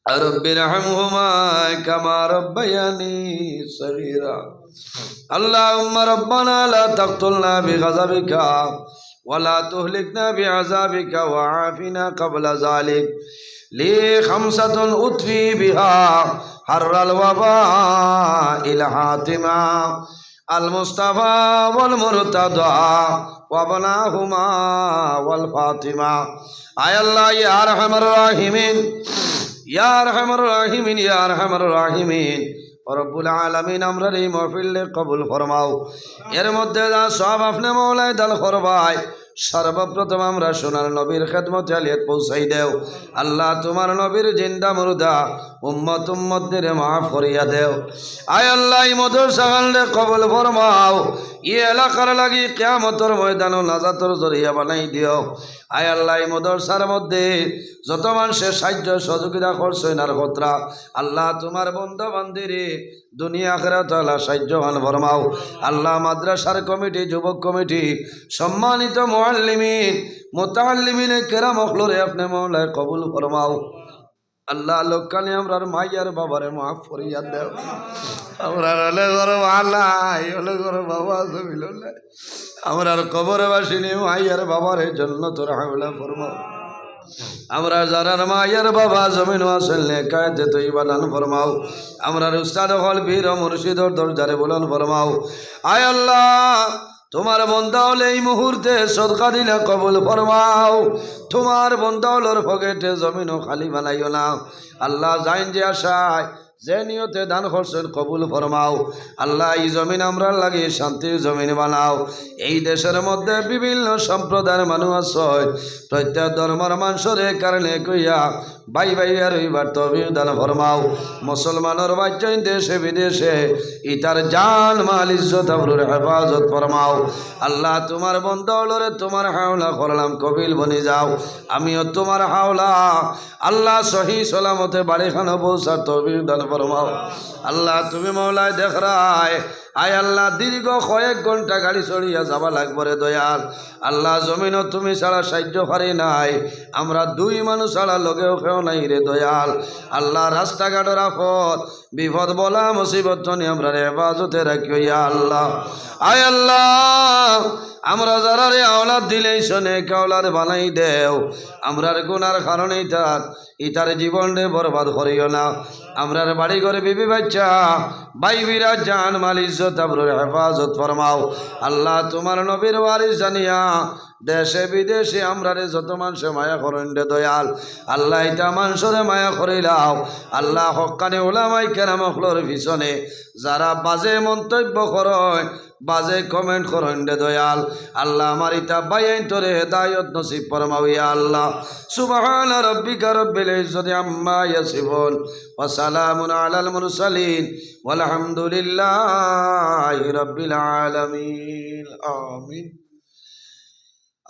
رب ارحمهما كما ربياني صغيرا اللهم ربنا لا تقتلنا بغضبك ولا تهلكنا بعذابك وعافنا قبل ذلك لي خمسة أطفي بها حر الوباء الحاتمة المصطفى والمرتضى وابناهما والفاطمة آي الله يا أرحم الراحمين يا أرحم الراحمين يا أرحم الراحمين রব্বুল আলামিন আমরার এই মাহফিল কবুল ফরমাও। এর মধ্যে যা সব আপনি মওলায় দান করবাই সর্বপ্রথম আমরা সোনার নবীর খেদমতে আলিয়াত পৌঁছাই দেও। আল্লাহ তোমার নবীর জিন্দা মুর্দা উম্মত উম্মতদের মাফ করিয়া দেও। আয় আল্লাহ এই মধুর সাগালে কবুল ফরমাও। এই এলাকার লাগি কিয়ামতের ময়দান নাজাতর জরিয়া বানাই দিও। আয় আল্লাহ এই মদরসার মধ্যে যত মানুষের সাহায্য সহযোগিতা করছেন আর কতরা আল্লাহ তোমার বন্ধু বান্দিরে দুনিয়া আখিরাত আল্লাহ সাহায্যবান ফরমাও। আল্লাহ মাদ্রাসার কমিটি যুবক কমিটি সম্মানিত মুআল্লিমিন মুতাআল্লিমিনে কেরাম অখলরে আপনি মওলায় কবুল ফরমাও। আল্লাহ লোকানে আমরার মাইয়ার বাবারে মাফ করিয়া দেও। আমরার হলে গরো আল্লাহ হলে গরো বাবা জমিল আমরার কবরে বাসিনী মাইয়ার বাবারে জান্নাতুল হাওলা ফরমাও। আমরা যারার মায়ের বাবা জমিন আসল নেকায়তে তৈবা দান ফরমাও। আমরার উস্তাদ হল বীর মুর্শিদর দরজারে বুলন ফরমাও। আয় আল্লাহ তোমার বন্দা হলে এই মুহূর্তে সদকা দিলে কবুল ফরমাও। তোমার বন্দা হলোর পকেটে জমিনও খালি বানাইও না। আল্লাহ জাইন যে আশায় যে নিয়তে দান করছেন কবুল ফরমাও। আল্লাহ এই জমিন আমরা লাগে শান্তির জমিন বানাও। এই দেশের মধ্যে বিভিন্ন সম্প্রদায়ের মানুষ আছে প্রত্যেক ধর্মের মানুষের কারণে কইয়া ভাই ভাই আর এইবার তবির দান ফরমাও। মুসলমানের বাচ্চাই দেশে বিদেশে ইতার জান মাল ইজ্জত আবরুর হেফাজত ফরমাও। আল্লাহ তোমার বন্ধরে তোমার হাওলা করলাম কবিল বনি যাও। আমিও তোমার হাওলা আল্লাহ সহি সালামতে বাড়িখানে পৌঁছার তবির দান ফরমাও। আল্লাহ তুমি মওলায় দেখ রায় আয় আল্লাহ দীর্ঘ কয়েক ঘন্টা গাড়ি চড়িয়া যাবা লাগবে রে দয়াল। আল্লাহ জমিনও তুমি ছাড়া সাহায্য পারি নাই। আমরা দুই মানুষ ছাড়া লগেও কেউ নাই রে দয়াল। আল্লাহ রাস্তাঘাটের আপদ বিপদ বলা মুসিবত নিয়ে আমরা হেফাজতে রাখিও ইয়া আল্লাহ। আয় আল্লাহ আমরা যারা রে আওলাদ দিলেই শোনে কাওলাদ বানাই দেও। আমরার গুনার কারণে ইতার জীবন রে বরবাদ করিও না। আমরার বাড়ি ঘরে বিবি বাচ্চা ভাই বিরাজ জান মাল ইজ্জত আবরুর হেফাজত ফরমাও। আল্লাহ তোমার নবীর ওয়ারিস জানিয়া দেশে বিদেশে আমরা রে যত মানুষে মায়া করেন রে দয়াল। আল্লাহ এটা মানুষরে মায়া করিলাও। আল্লাহ হক্কানে ওলামাই কেরাম অখলর পিছনে যারা বাজে মন্তব্য করয় বাজে কমেন্ট করেন রে দয়াল। আল্লাহ আমার ইতা বাইন তোরে হেদায়ত নসিব ফরমাও ইয়া আল্লাহ। সুবহান রাব্বিকা রাব্বিল ইজ্জতি আম্মা ইয়াসিফুন ওয়া সালামুন আলাল মুরসালিন ওয়াল হামদুলিল্লাহি রাব্বিল আলামিন। আমিন।